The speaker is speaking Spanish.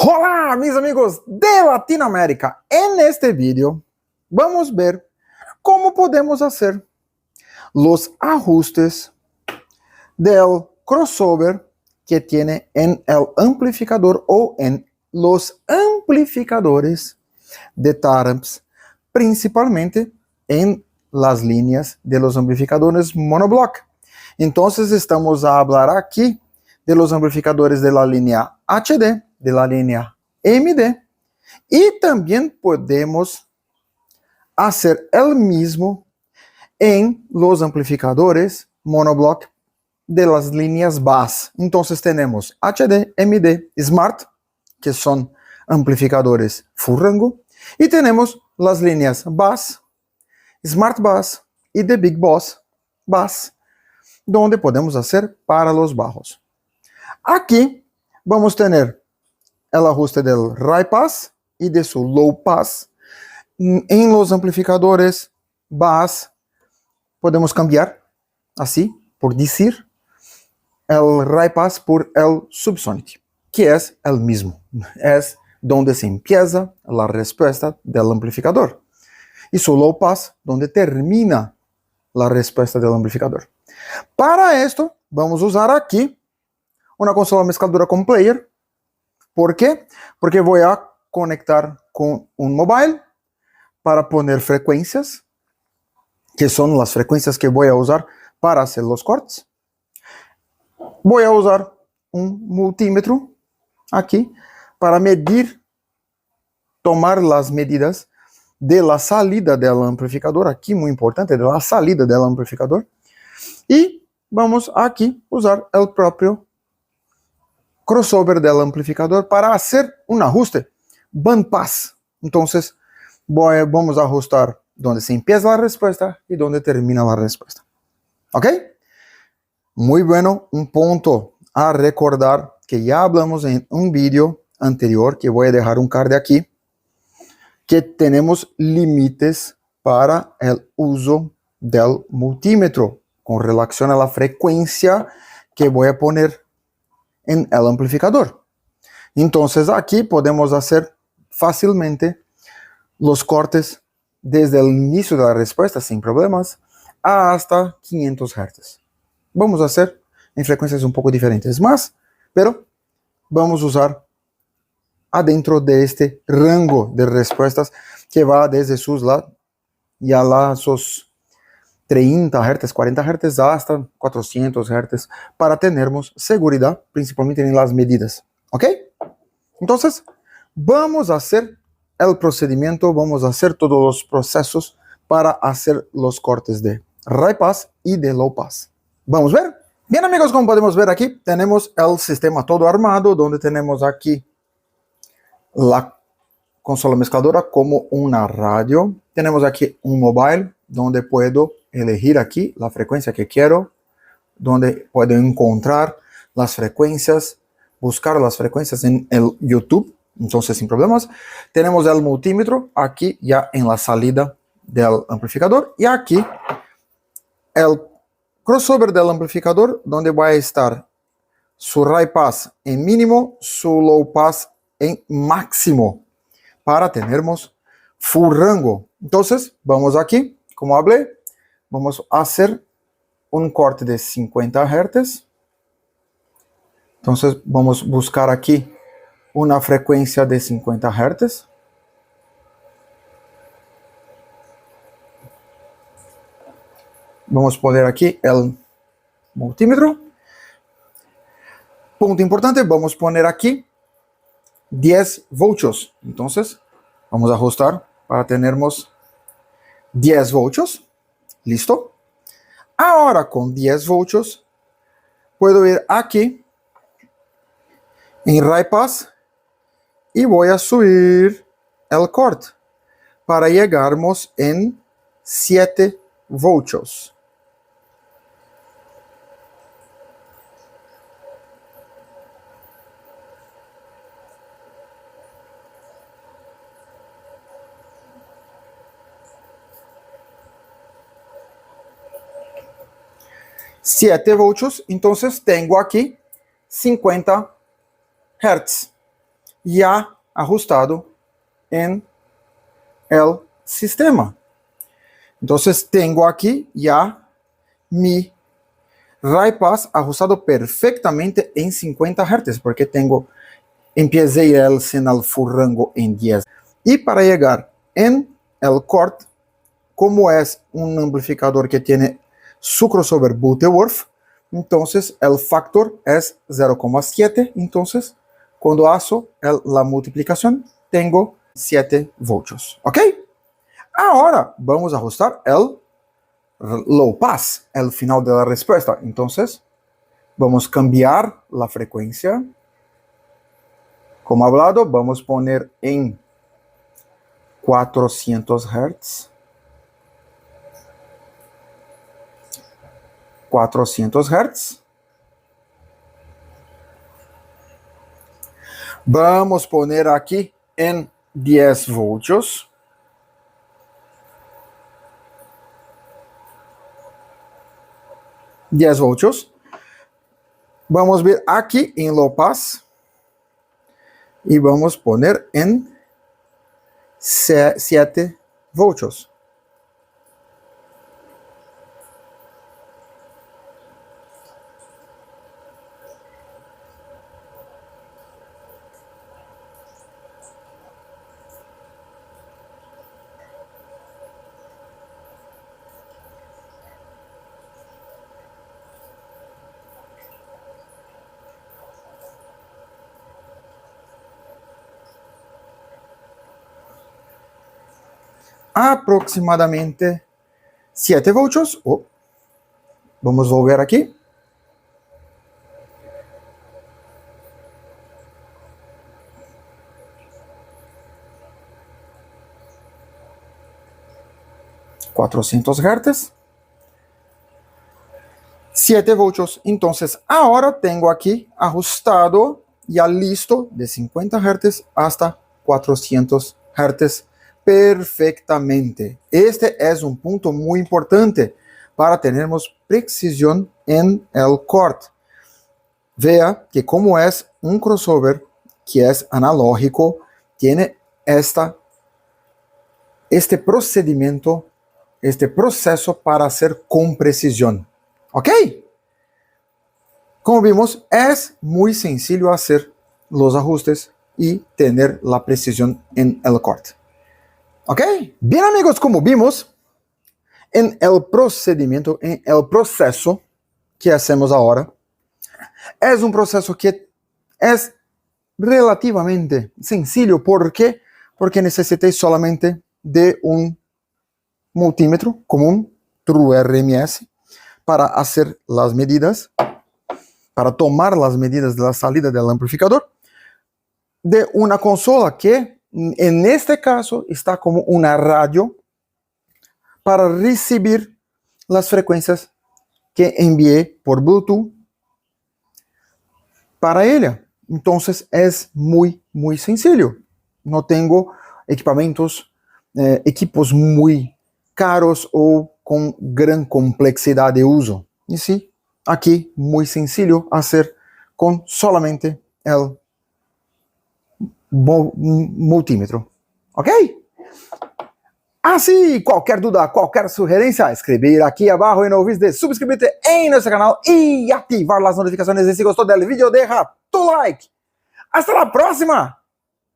Hola mis amigos de Latinoamérica, en este video vamos a ver cómo podemos hacer los ajustes del crossover que tiene en el amplificador o en los amplificadores de Taramps, principalmente en las líneas de los amplificadores monoblock. Entonces estamos a hablar aquí de los amplificadores de la línea HD, de la línea MD, y también podemos hacer el mismo en los amplificadores monoblock de las líneas bass. Entonces tenemos HD, MD, Smart, que son amplificadores full rango, y tenemos las líneas bass, Smart Bass y The Big Boss Bass, donde podemos hacer para los bajos. Aquí vamos a tener el ajuste del high pass y de su low pass. En los amplificadores bass podemos cambiar, así, por decir, el high pass por el subsonic, que es el mismo. Es donde se empieza la respuesta del amplificador. Y su low pass, donde termina la respuesta del amplificador. Para esto, vamos a usar aquí una consola mezcladora con player. ¿Por qué? Porque voy a conectar con un mobile para poner frecuencias, que son las frecuencias que voy a usar para hacer los cortes. Voy a usar un multímetro aquí para medir, tomar las medidas de la salida del amplificador, aquí muy importante, de la salida del amplificador. Y vamos aquí usar el propio crossover del amplificador para hacer un ajuste bandpass. Entonces vamos a ajustar donde se empieza la respuesta y donde termina la respuesta. ¿Ok? Muy bueno, un punto a recordar que ya hablamos en un video anterior, que voy a dejar un card aquí, que tenemos límites para el uso del multímetro con relación a la frecuencia que voy a poner en el amplificador. Entonces aquí podemos hacer fácilmente los cortes desde el inicio de la respuesta sin problemas hasta 500 Hz. Vamos a hacer en frecuencias un poco diferentes más, pero vamos a usar adentro de este rango de respuestas que va desde sus sus 30 Hz, 40 Hz hasta 400 Hz para tenermos seguridad, principalmente en las medidas. ¿Ok? Entonces, vamos a hacer el procedimiento, vamos a hacer todos los procesos para hacer los cortes de high pass y de low pass. ¿Vamos a ver? Bien amigos, como podemos ver aquí, tenemos el sistema todo armado, donde tenemos aquí la consola mezcladora como una radio. Tenemos aquí un mobile, donde puedo elegir aquí la frecuencia que quiero, donde puedo encontrar las frecuencias, buscar las frecuencias en el YouTube, entonces sin problemas. Tenemos el multímetro aquí ya en la salida del amplificador, y aquí el crossover del amplificador, donde va a estar su high pass en mínimo, su low pass en máximo, para tenermos full rango. Entonces, vamos aquí, como hablé, vamos a hacer un corte de 50 Hz. Entonces, vamos a buscar aquí una frecuencia de 50 Hz. Vamos a poner aquí el multímetro. Punto importante, vamos a poner aquí 10 voltios. Entonces, vamos a ajustar para tenermos 10 voltios. ¿Listo? Ahora con 10 voltios, puedo ir aquí en high pass y voy a subir el corte para llegarmos en 7 voltios. Entonces tengo aquí 50 Hz. ya ajustado en el sistema. Entonces tengo aquí ya mi RayPass ajustado perfectamente en 50 Hz, porque empecé el sinal full rango en 10. Y para llegar en el corte, como es un amplificador que tiene su crossover Butterworth, entonces el factor es 0,7. Entonces, cuando hago la multiplicación, tengo 7 voltios. ¿Ok? Ahora vamos a ajustar el low pass, el final de la respuesta. Entonces, vamos a cambiar la frecuencia. Como hablado, vamos a poner en 400 Hz. 400 Hz. Vamos a poner aquí en 10 voltios. Vamos a ver aquí en low pass. Y vamos a poner en 7 voltios. Aproximadamente 7 voltios. Vamos a volver aquí. $400 Hz. 7 voltios. Entonces, ahora tengo aquí ajustado, ya listo, de 50 Hz hasta 400 Hz perfectamente. Este es un punto muy importante para tenermos precisión en el corte. Vea que como es un crossover que es analógico, tiene este procedimiento, este proceso para hacer con precisión. ¿Ok? Como vimos, es muy sencillo hacer los ajustes y tener la precisión en el corte. ¿Ok? Bien, amigos, como vimos, en el procedimiento, en el proceso que hacemos ahora, es un proceso que es relativamente sencillo. ¿Por qué? Porque necesité solamente de un multímetro común, True RMS, para hacer las medidas, para tomar las medidas de la salida del amplificador, de una consola que en este caso está como una radio para recibir las frecuencias que envié por Bluetooth para ella. Entonces es muy sencillo. No tengo equipos muy caros o con gran complejidad de uso. Y sí, aquí muy sencillo hacer con solamente el multímetro. ¿Ok? Así, cualquier duda, cualquier sugerencia, escribir aquí abajo y no olvides de suscribirte en nuestro canal y activar las notificaciones. Y si gustó del video, deja tu like. ¡Hasta la próxima!